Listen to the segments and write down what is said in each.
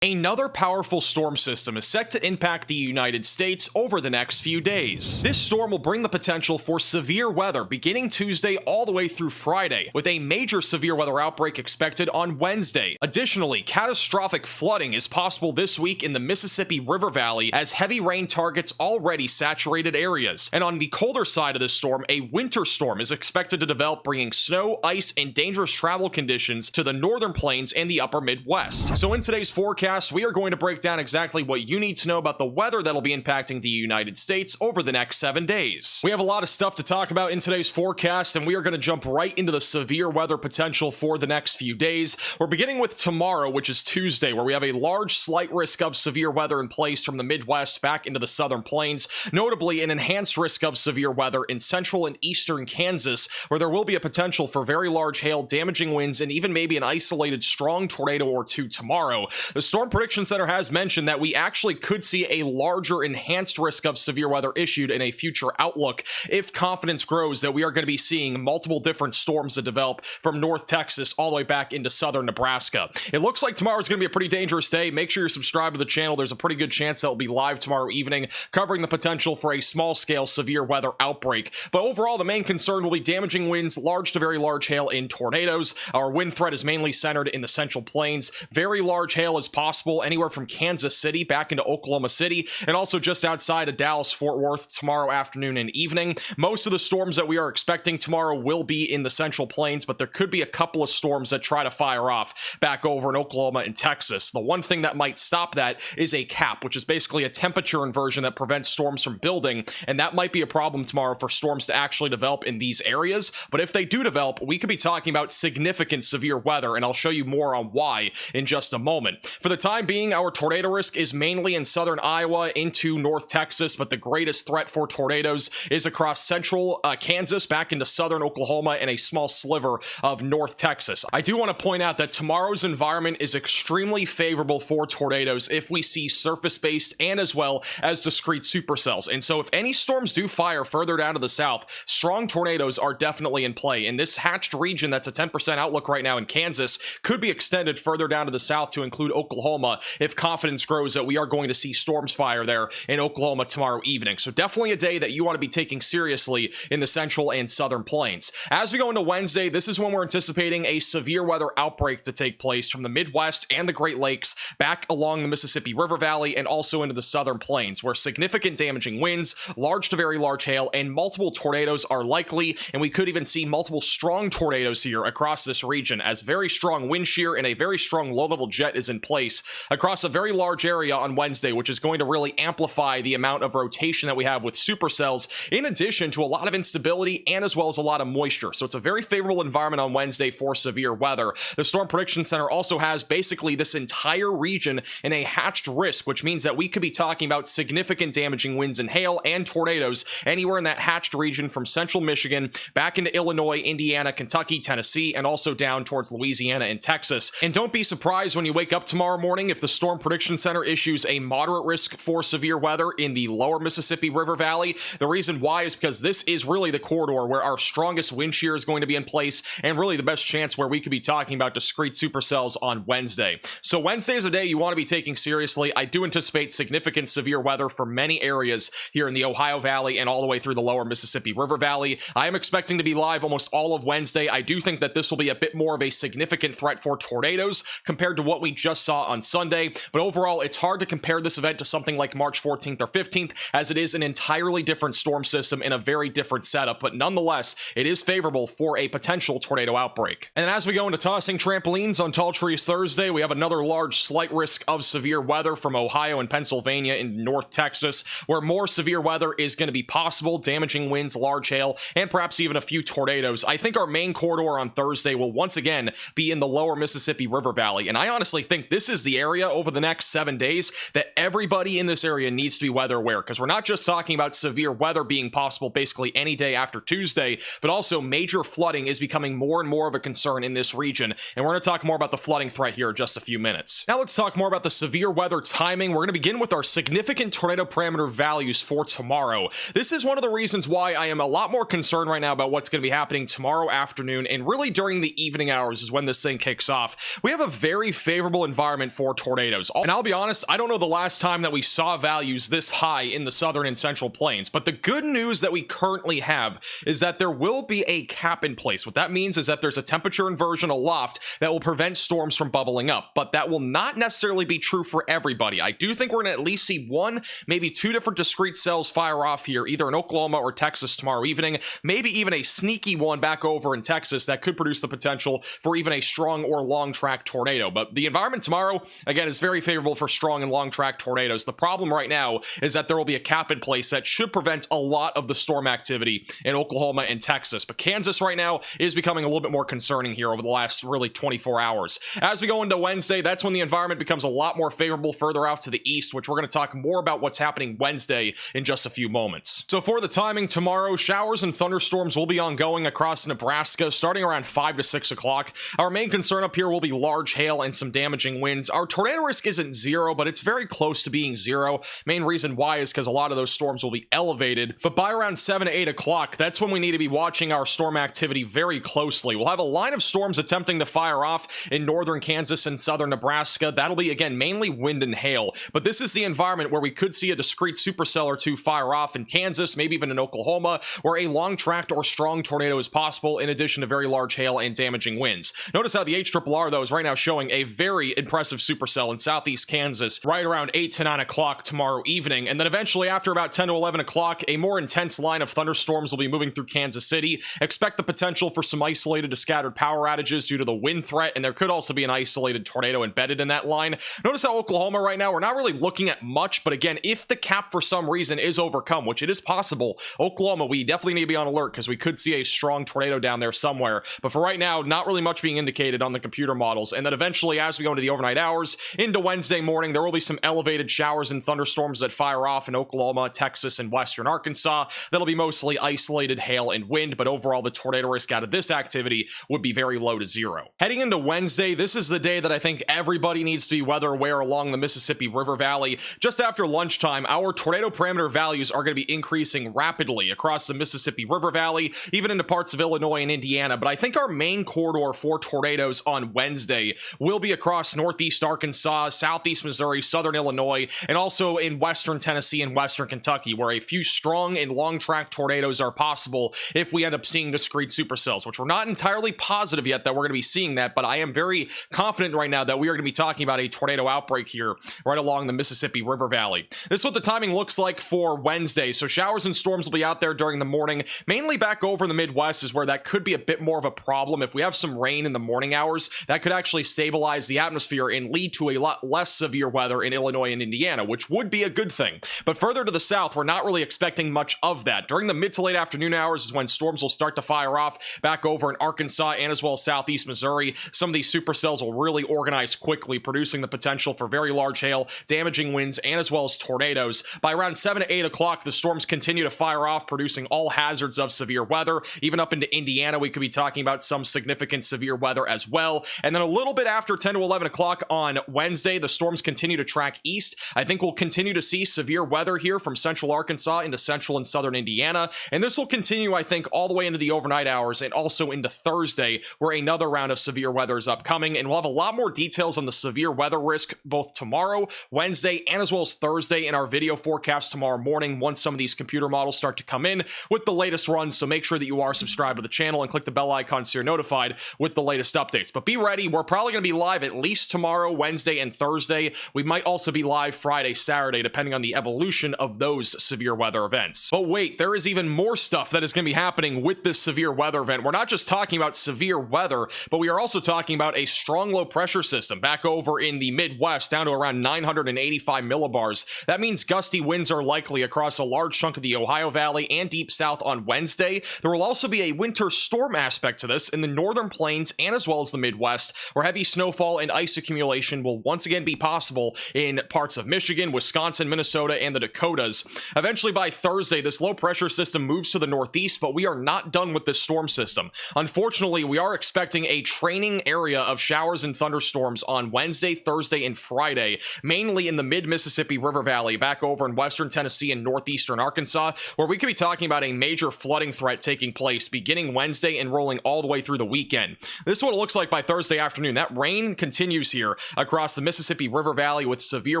Another powerful storm system is set to impact the United States over the next few days. This storm will bring the potential for severe weather beginning Tuesday all the way through Friday, with a major severe weather outbreak expected on Wednesday. Additionally, catastrophic flooding is possible this week in the Mississippi River Valley as heavy rain targets already saturated areas. And on the colder side of this storm, a winter storm is expected to develop, bringing snow, ice, and dangerous travel conditions to the northern plains and the upper Midwest. So in today's forecast, we are going to break down exactly what you need to know about the weather that'll be impacting the United States over the next 7 days. We have a lot of stuff to talk about in today's forecast, and we are going to jump right into the severe weather potential for the next few days. We're beginning with tomorrow, which is Tuesday, where we have a large slight risk of severe weather in place from the Midwest back into the southern plains, notably an enhanced risk of severe weather in central and eastern Kansas, where there will be a potential for very large hail, damaging winds, and even maybe an isolated strong tornado or two tomorrow. The Storm Prediction Center has mentioned that we actually could see a larger enhanced risk of severe weather issued in a future outlook if confidence grows that we are going to be seeing multiple different storms that develop from North Texas all the way back into southern Nebraska. It looks like tomorrow is going to be a pretty dangerous day. Make sure you're subscribed to the channel. There's a pretty good chance that will be live tomorrow evening covering the potential for a small-scale severe weather outbreak. But overall, the main concern will be damaging winds, large to very large hail, and tornadoes. Our wind threat is mainly centered in the central plains. Very large hail is possible anywhere from Kansas City back into Oklahoma City, and also just outside of Dallas, Fort Worth tomorrow afternoon and evening. Most of the storms that we are expecting tomorrow will be in the central plains, but there could be a couple of storms that try to fire off back over in Oklahoma and Texas. The one thing that might stop that is a cap, which is basically a temperature inversion that prevents storms from building, and that might be a problem tomorrow for storms to actually develop in these areas. But if they do develop, we could be talking about significant severe weather, and I'll show you more on why in just a moment. For the time being, our tornado risk is mainly in southern Iowa into North Texas, but the greatest threat for tornadoes is across central Kansas back into southern Oklahoma and a small sliver of North Texas. I do want to point out that tomorrow's environment is extremely favorable for tornadoes if we see surface-based and as well as discrete supercells. And so if any storms do fire further down to the south, strong tornadoes are definitely in play. And this hatched region that's a 10% outlook right now in Kansas could be extended further down to the south to include Oklahoma if confidence grows that we are going to see storms fire there in Oklahoma tomorrow evening. So definitely a day that you want to be taking seriously in the central and southern plains. As we go into Wednesday, this is when we're anticipating a severe weather outbreak to take place from the Midwest and the Great Lakes back along the Mississippi River Valley and also into the southern plains, where significant damaging winds, large to very large hail, and multiple tornadoes are likely, and we could even see multiple strong tornadoes here across this region as very strong wind shear and a very strong low-level jet is in place across a very large area on Wednesday, which is going to really amplify the amount of rotation that we have with supercells, in addition to a lot of instability and as well as a lot of moisture. So it's a very favorable environment on Wednesday for severe weather. The Storm Prediction Center also has basically this entire region in a hatched risk, which means that we could be talking about significant damaging winds and hail and tornadoes anywhere in that hatched region from central Michigan back into Illinois, Indiana, Kentucky, Tennessee, and also down towards Louisiana and Texas. And don't be surprised when you wake up tomorrow morning if the Storm Prediction Center issues a moderate risk for severe weather in the lower Mississippi River Valley. The reason why is because this is really the corridor where our strongest wind shear is going to be in place and really the best chance where we could be talking about discrete supercells on Wednesday. So Wednesday is a day you want to be taking seriously. I do anticipate significant severe weather for many areas here in the Ohio Valley and all the way through the lower Mississippi River Valley. I am expecting to be live almost all of Wednesday. I do think that this will be a bit more of a significant threat for tornadoes compared to what we just saw on Sunday, but overall it's hard to compare this event to something like March 14th or 15th, as it is an entirely different storm system in a very different setup, but nonetheless it is favorable for a potential tornado outbreak. And as we go into tossing trampolines on Tall Trees Thursday, we have another large slight risk of severe weather from Ohio and Pennsylvania in North Texas, where more severe weather is going to be possible, damaging winds, large hail, and perhaps even a few tornadoes. I think our main corridor on Thursday will once again be in the lower Mississippi River Valley, and I honestly think this is the area over the next 7 days that everybody in this area needs to be weather aware, because we're not just talking about severe weather being possible basically any day after Tuesday, but also major flooding is becoming more and more of a concern in this region, and we're going to talk more about the flooding threat here in just a few minutes. Now let's talk more about the severe weather timing. We're going to begin with our significant tornado parameter values for tomorrow. This is one of the reasons why I am a lot more concerned right now about what's going to be happening tomorrow afternoon, and really during the evening hours is when this thing kicks off. We have a very favorable environment event for tornadoes. And I'll be honest, I don't know the last time that we saw values this high in the southern and central plains, but the good news that we currently have is that there will be a cap in place. What that means is that there's a temperature inversion aloft that will prevent storms from bubbling up, but that will not necessarily be true for everybody. I do think we're going to at least see one, maybe two different discrete cells fire off here, either in Oklahoma or Texas tomorrow evening, maybe even a sneaky one back over in Texas that could produce the potential for even a strong or long track tornado. But the environment tomorrow, again, is very favorable for strong and long track tornadoes. The problem right now is that there will be a cap in place that should prevent a lot of the storm activity in Oklahoma and Texas. But Kansas right now is becoming a little bit more concerning here over the last really 24 hours. As we go into Wednesday, that's when the environment becomes a lot more favorable further out to the east, which we're going to talk more about what's happening Wednesday in just a few moments. So for the timing tomorrow, showers and thunderstorms will be ongoing across Nebraska starting around 5 to 6 o'clock. Our main concern up here will be large hail and some damaging winds. Our tornado risk isn't zero, but it's very close to being zero. Main reason why is because a lot of those storms will be elevated. But by around 7 to 8 o'clock, that's when we need to be watching our storm activity very closely. We'll have a line of storms attempting to fire off in northern Kansas and southern Nebraska. That'll be, again, mainly wind and hail. But this is the environment where we could see a discrete supercell or two fire off in Kansas, maybe even in Oklahoma, where a long-tracked or strong tornado is possible, in addition to very large hail and damaging winds. Notice how the HRRR, though, is right now showing a very impressive supercell in southeast Kansas right around 8 to 9 o'clock tomorrow evening. And then eventually, after about 10 to 11 o'clock, a more intense line of thunderstorms will be moving through Kansas City. Expect the potential for some isolated to scattered power outages due to the wind threat, and there could also be an isolated tornado embedded in that line. Notice how Oklahoma right now, we're not really looking at much, but again, if the cap for some reason is overcome, which it is possible, Oklahoma, we definitely need to be on alert because we could see a strong tornado down there somewhere. But for right now, not really much being indicated on the computer models. And then eventually, as we go into the overnight hours, into Wednesday morning, there will be some elevated showers and thunderstorms that fire off in Oklahoma, Texas, and western Arkansas. That'll be mostly isolated hail and wind, but overall, the tornado risk out of this activity would be very low to zero. Heading into Wednesday, this is the day that I think everybody needs to be weather aware along the Mississippi River Valley. Just after lunchtime, our tornado parameter values are going to be increasing rapidly across the Mississippi River Valley, even into parts of Illinois and Indiana. But I think our main corridor for tornadoes on Wednesday will be across northeast Arkansas, southeast Missouri, southern Illinois, and also in western Tennessee and western Kentucky, where a few strong and long-track tornadoes are possible if we end up seeing discrete supercells, which we're not entirely positive yet that we're going to be seeing that, but I am very confident right now that we are going to be talking about a tornado outbreak here right along the Mississippi River Valley. This is what the timing looks like for Wednesday. So showers and storms will be out there during the morning, mainly back over in the Midwest is where that could be a bit more of a problem. If we have some rain in the morning hours, that could actually stabilize the atmosphere and lead to a lot less severe weather in Illinois and Indiana, which would be a good thing. But further to the south, we're not really expecting much of that. During the mid to late afternoon hours is when storms will start to fire off back over in Arkansas and as well as southeast Missouri. Some of these supercells will really organize quickly, producing the potential for very large hail, damaging winds, and as well as tornadoes. By around 7 to 8 o'clock, the storms continue to fire off, producing all hazards of severe weather. Even up into Indiana, we could be talking about some significant severe weather as well. And then a little bit after 10 to 11 o'clock on Wednesday, the storms continue to track east. I think we'll continue to see severe weather here from central Arkansas into central and southern Indiana. And this will continue, I think, all the way into the overnight hours and also into Thursday, where another round of severe weather is upcoming. And we'll have a lot more details on the severe weather risk both tomorrow, Wednesday, and as well as Thursday in our video forecast tomorrow morning once some of these computer models start to come in with the latest runs. So make sure that you are subscribed to the channel and click the bell icon so you're notified with the latest updates. But be ready. We're probably going to be live at least tomorrow, Wednesday, and Thursday. We might also be live Friday, Saturday, depending on the evolution of those severe weather events. But wait, there is even more stuff that is going to be happening with this severe weather event. We're not just talking about severe weather, but we are also talking about a strong low pressure system back over in the Midwest down to around 985 millibars. That means gusty winds are likely across a large chunk of the Ohio Valley and deep south on Wednesday. There will also be a winter storm aspect to this in the northern plains and as well as the Midwest, where heavy snowfall and ice accumulation will once again be possible in parts of Michigan, Wisconsin, Minnesota, and the Dakotas. Eventually by Thursday, this low pressure system moves to the northeast, but we are not done with this storm system. Unfortunately, we are expecting a training area of showers and thunderstorms on Wednesday, Thursday, and Friday, mainly in the mid-Mississippi River Valley, back over in western Tennessee and northeastern Arkansas, where we could be talking about a major flooding threat taking place beginning Wednesday and rolling all the way through the weekend. This is what it looks like by Thursday afternoon. That rain continues here across the Mississippi River Valley, with severe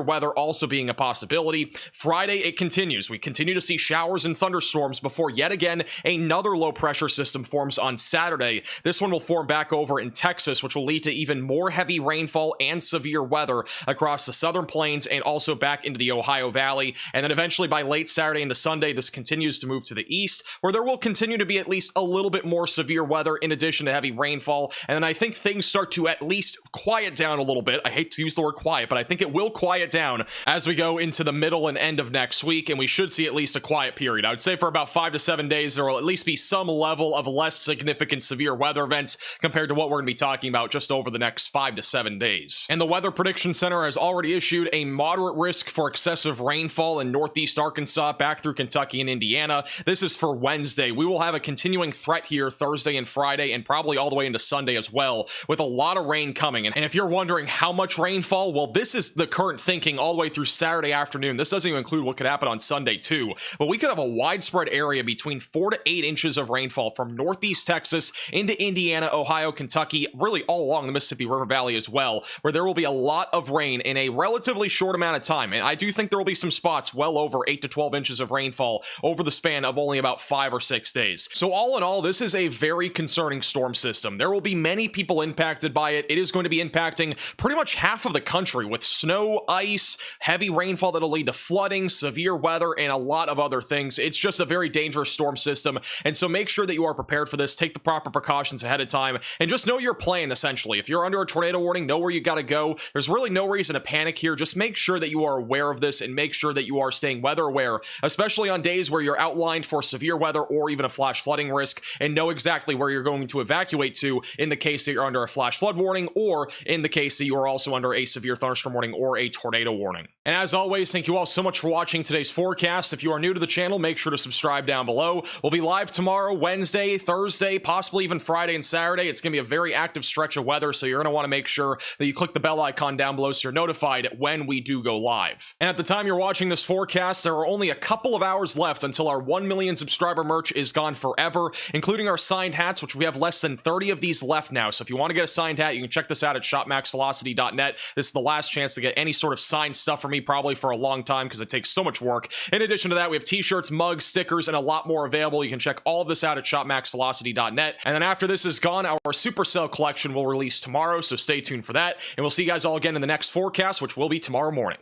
weather also being a possibility. Friday, it continues. We continue to see showers and thunderstorms before yet again another low pressure system forms on Saturday. This one will form back over in Texas, which will lead to even more heavy rainfall and severe weather across the southern plains and also back into the Ohio Valley. And then eventually by late Saturday into Sunday, this continues to move to the east, where there will continue to be at least a little bit more severe weather in addition to heavy rainfall. And then I think things start to at least quiet down a little bit. I hate to use the word quiet, but I think it will quiet down as we go into the middle and end of next week, and we should see at least a quiet period. I would say for about 5 to 7 days, there will at least be some level of less significant severe weather events compared to what we're going to be talking about just over the next 5 to 7 days. And the Weather Prediction Center has already issued a moderate risk for excessive rainfall in northeast Arkansas back through Kentucky and Indiana. This is for Wednesday. We will have a continuing threat here Thursday and Friday, and probably all the way into Sunday as well, with a lot of rain coming. And if you're wondering how much rainfall, well, this is the current thinking all the way through Saturday afternoon. This doesn't even include what could happen on Sunday too, but we could have a widespread area between 4 to 8 inches of rainfall from northeast Texas into Indiana, Ohio, Kentucky, really all along the Mississippi River Valley as well, where there will be a lot of rain in a relatively short amount of time. And I do think there will be some spots well over 8 to 12 inches of rainfall over the span of only about 5 or 6 days. So all in all, this is a very concerning storm system. There will be many people impacted by it. It is going to be impacting pretty much half of the country with snow, ice, heavy rainfall that'll lead to flooding, severe weather, and a lot of other things. It's just a very dangerous storm system. And so make sure that you are prepared for this. Take the proper precautions ahead of time and just know your plan, essentially. If you're under a tornado warning, know where you got to go. There's really no reason to panic here. Just make sure that you are aware of this and make sure that you are staying weather aware, especially on days where you're outlined for severe weather or even a flash flooding risk, and know exactly where you're going to evacuate to in the case that you're under a flash flood warning, or in the case that you are also under a severe thunderstorm warning or a tornado warning. And as always, thank you all so much for watching today's forecast. If you are new to the channel, make sure to subscribe down below. We'll be live tomorrow, Wednesday, Thursday, possibly even Friday and Saturday. It's going to be a very active stretch of weather, so you're going to want to make sure that you click the bell icon down below so you're notified when we do go live. And at the time you're watching this forecast, there are only a couple of hours left until our 1 million subscriber merch is gone forever, including our signed hats, which we have less than 30 of these left now. So if you want to get a signed hat, you can check this out at shopmaxvelocity.net. This is the last chance to get any sort of signed stuff from me, probably for a long time, because it takes so much work. In addition to that, we have t-shirts, mugs, stickers, and a lot more available. You can check all of this out at shopmaxvelocity.net. And then after this is gone, our Supercell collection will release tomorrow, so stay tuned for that. And we'll see you guys all again in the next forecast, which will be tomorrow morning.